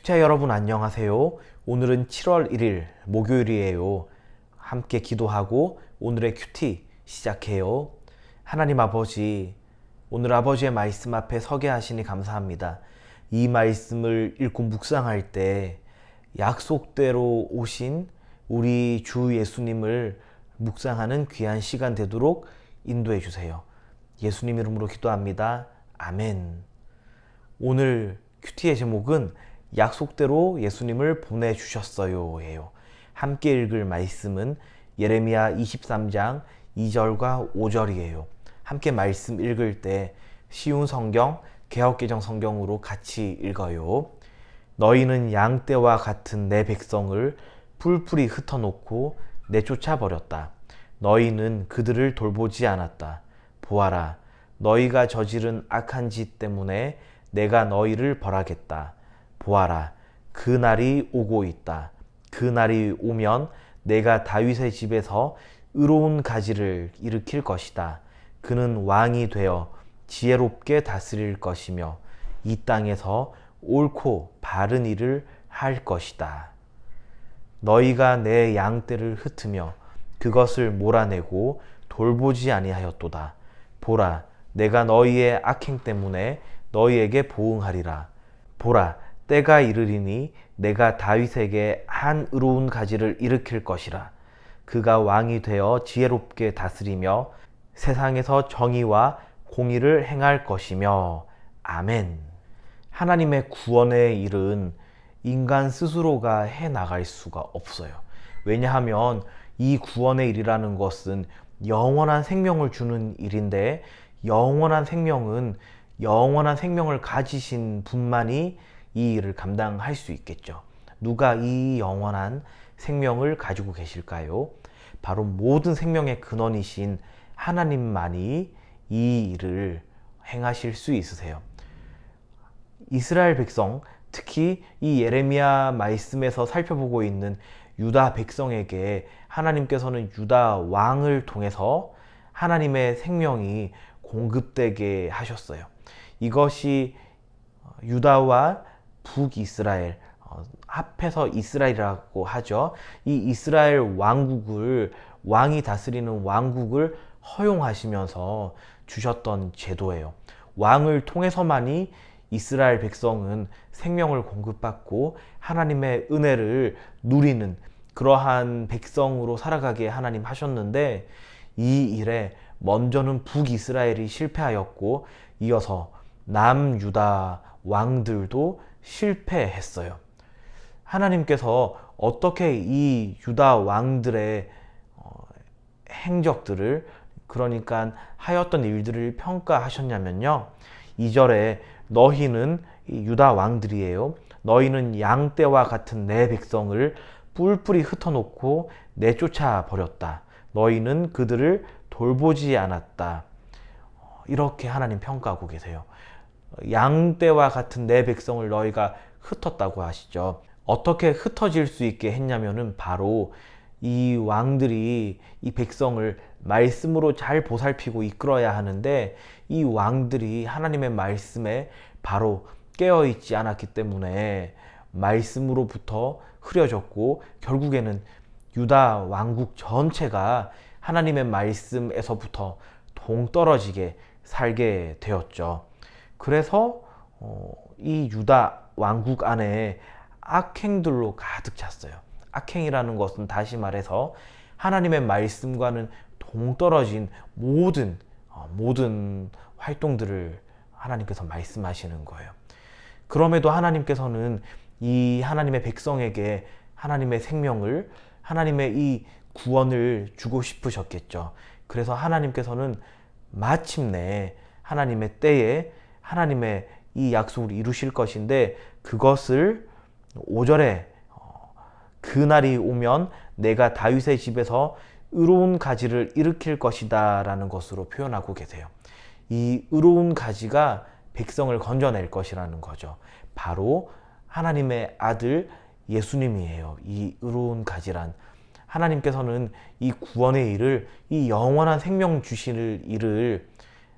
애청자 여러분 안녕하세요. 오늘은 7월 1일 목요일이에요. 함께 기도하고 오늘의 큐티 시작해요. 하나님 아버지, 오늘 아버지의 말씀 앞에 서게 하시니 감사합니다. 이 말씀을 읽고 묵상할 때 약속대로 오신 우리 주 예수님을 묵상하는 귀한 시간 되도록 인도해 주세요. 예수님 이름으로 기도합니다. 아멘. 오늘 큐티의 제목은 약속대로 예수님을 보내주셨어요 예요. 함께 읽을 말씀은 예레미야 23장 2절과 5절이에요. 함께 말씀 읽을 때 쉬운 성경, 개역개정 성경으로 같이 읽어요. 너희는 양떼와 같은 내 백성을 뿔뿔이 흩어놓고 내쫓아 버렸다. 너희는 그들을 돌보지 않았다. 보아라, 너희가 저지른 악한 짓 때문에 내가 너희를 벌하겠다. 보아라, 그 날이 오고 있다. 그 날이 오면 내가 다윗의 집에서 의로운 가지를 일으킬 것이다. 그는 왕이 되어 지혜롭게 다스릴 것이며 이 땅에서 옳고 바른 일을 할 것이다. 너희가 내 양떼를 흩으며 그것을 몰아내고 돌보지 아니하였도다. 보라, 내가 너희의 악행 때문에 너희에게 보응하리라. 보라, 때가 이르리니 내가 다윗에게 한 의로운 가지를 일으킬 것이라. 그가 왕이 되어 지혜롭게 다스리며 세상에서 정의와 공의를 행할 것이며. 아멘. 하나님의 구원의 일은 인간 스스로가 해나갈 수가 없어요. 왜냐하면 이 구원의 일이라는 것은 영원한 생명을 주는 일인데, 영원한 생명은 영원한 생명을 가지신 분만이 이 일을 감당할 수 있겠죠. 누가 이 영원한 생명을 가지고 계실까요? 바로 모든 생명의 근원이신 하나님만이 이 일을 행하실 수 있으세요. 이스라엘 백성, 특히 이 예레미야 말씀에서 살펴보고 있는 유다 백성에게 하나님께서는 유다 왕을 통해서 하나님의 생명이 공급되게 하셨어요. 이것이 유다와 북이스라엘, 합해서 이스라엘이라고 하죠. 이 이스라엘 왕국을, 왕이 다스리는 왕국을 허용하시면서 주셨던 제도예요. 왕을 통해서만이 이스라엘 백성은 생명을 공급받고 하나님의 은혜를 누리는 그러한 백성으로 살아가게 하나님 하셨는데, 이 일에 먼저는 북이스라엘이 실패하였고 이어서 남유다 왕들도 실패했어요. 하나님께서 어떻게 이 유다 왕들의 행적들을, 그러니까 하였던 일들을 평가하셨냐면요, 2절에 너희는 유다 왕들이에요. 너희는 양떼와 같은 내 백성을 뿔뿔이 흩어놓고 내쫓아 버렸다. 너희는 그들을 돌보지 않았다. 이렇게 하나님 평가하고 계세요. 양떼와 같은 내 백성을 너희가 흩었다고 하시죠. 어떻게 흩어질 수 있게 했냐면은 바로 이 왕들이 이 백성을 말씀으로 잘 보살피고 이끌어야 하는데, 이 왕들이 하나님의 말씀에 바로 깨어있지 않았기 때문에 말씀으로부터 흐려졌고 결국에는 유다 왕국 전체가 하나님의 말씀에서부터 동떨어지게 살게 되었죠. 그래서 이 유다 왕국 안에 악행들로 가득 찼어요. 악행이라는 것은 다시 말해서 하나님의 말씀과는 동떨어진 모든 활동들을 하나님께서 말씀하시는 거예요. 그럼에도 하나님께서는 이 하나님의 백성에게 하나님의 생명을, 하나님의 이 구원을 주고 싶으셨겠죠. 그래서 하나님께서는 마침내 하나님의 때에 하나님의 이 약속을 이루실 것인데, 그것을 5절에 그날이 오면 내가 다윗의 집에서 의로운 가지를 일으킬 것이다 라는 것으로 표현하고 계세요. 이 의로운 가지가 백성을 건져낼 것이라는 거죠. 바로 하나님의 아들 예수님이에요. 이 의로운 가지란, 하나님께서는 이 구원의 일을, 이 영원한 생명 주실 일을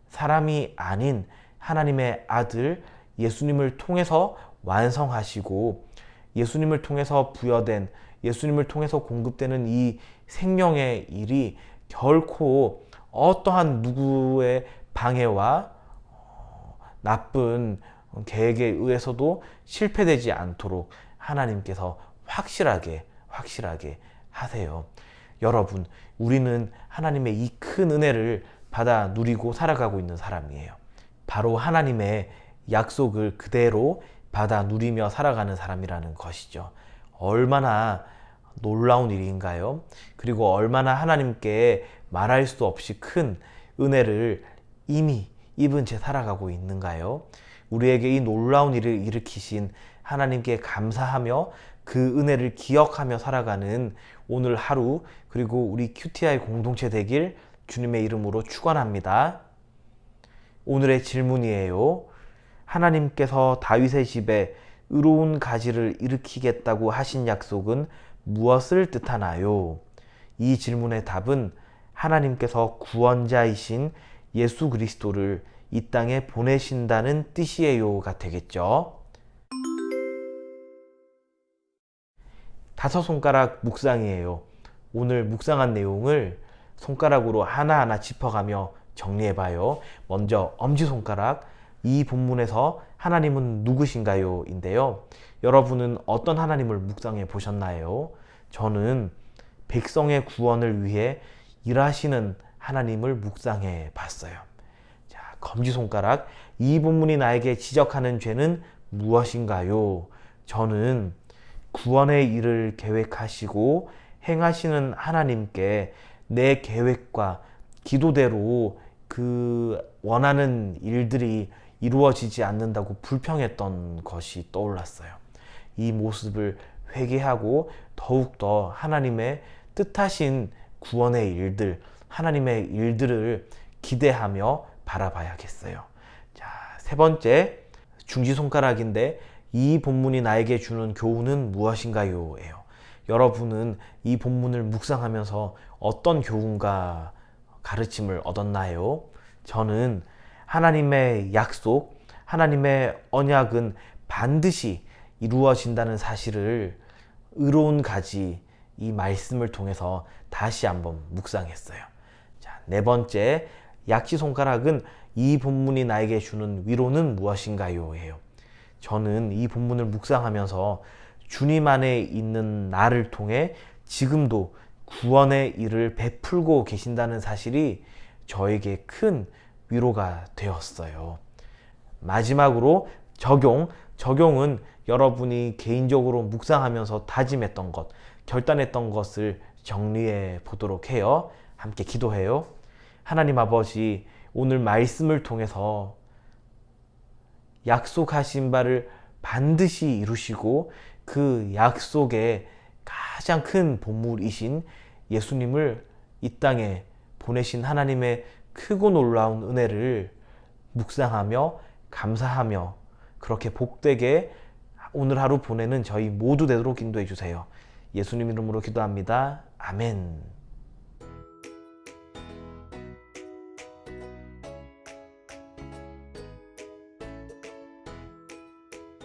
사람이 아닌 하나님의 아들 예수님을 통해서 완성하시고 예수님을 통해서 부여된, 예수님을 통해서 공급되는 이 생명의 일이 결코 어떠한 누구의 방해와 나쁜 계획에 의해서도 실패되지 않도록 하나님께서 확실하게 하세요. 여러분, 우리는 하나님의 이 큰 은혜를 받아 누리고 살아가고 있는 사람이에요. 바로 하나님의 약속을 그대로 받아 누리며 살아가는 사람이라는 것이죠. 얼마나 놀라운 일인가요? 그리고 얼마나 하나님께 말할 수 없이 큰 은혜를 이미 입은 채 살아가고 있는가요? 우리에게 이 놀라운 일을 일으키신 하나님께 감사하며 그 은혜를 기억하며 살아가는 오늘 하루, 그리고 우리 QTI 공동체 되길 주님의 이름으로 축원합니다. 오늘의 질문이에요. 하나님께서 다윗의 집에 의로운 가지를 일으키겠다고 하신 약속은 무엇을 뜻하나요? 이 질문의 답은 하나님께서 구원자이신 예수 그리스도를 이 땅에 보내신다는 뜻이에요가 되겠죠. 다섯 손가락 묵상이에요. 오늘 묵상한 내용을 손가락으로 하나하나 짚어가며 정리해봐요. 먼저 엄지손가락, 이 본문에서 하나님은 누구신가요? 인데요. 여러분은 어떤 하나님을 묵상해 보셨나요? 저는 백성의 구원을 위해 일하시는 하나님을 묵상해 봤어요. 자, 검지손가락, 이 본문이 나에게 지적하는 죄는 무엇인가요? 저는 구원의 일을 계획하시고 행하시는 하나님께 내 계획과 기도대로 그 원하는 일들이 이루어지지 않는다고 불평했던 것이 떠올랐어요. 이 모습을 회개하고 더욱더 하나님의 뜻하신 구원의 일들, 하나님의 일들을 기대하며 바라봐야겠어요. 자, 세 번째, 중지손가락인데 이 본문이 나에게 주는 교훈은 무엇인가요? 예요. 여러분은 이 본문을 묵상하면서 어떤 교훈과 가르침을 얻었나요? 저는 하나님의 약속, 하나님의 언약은 반드시 이루어진다는 사실을 의로운 가지, 이 말씀을 통해서 다시 한번 묵상했어요. 자, 네 번째, 약지손가락은 이 본문이 나에게 주는 위로는 무엇인가요? 예요. 저는 이 본문을 묵상하면서 주님 안에 있는 나를 통해 지금도 구원의 일을 베풀고 계신다는 사실이 저에게 큰 위로가 되었어요. 마지막으로 적용은 여러분이 개인적으로 묵상하면서 다짐했던 것, 결단했던 것을 정리해 보도록 해요. 함께 기도해요. 하나님 아버지, 오늘 말씀을 통해서 약속하신 바를 반드시 이루시고 그 약속의 가장 큰 보물이신 예수님을 이 땅에 보내신 하나님의 크고 놀라운 은혜를 묵상하며 감사하며 그렇게 복되게 오늘 하루 보내는 저희 모두 되도록 인도해 주세요. 예수님 이름으로 기도합니다. 아멘.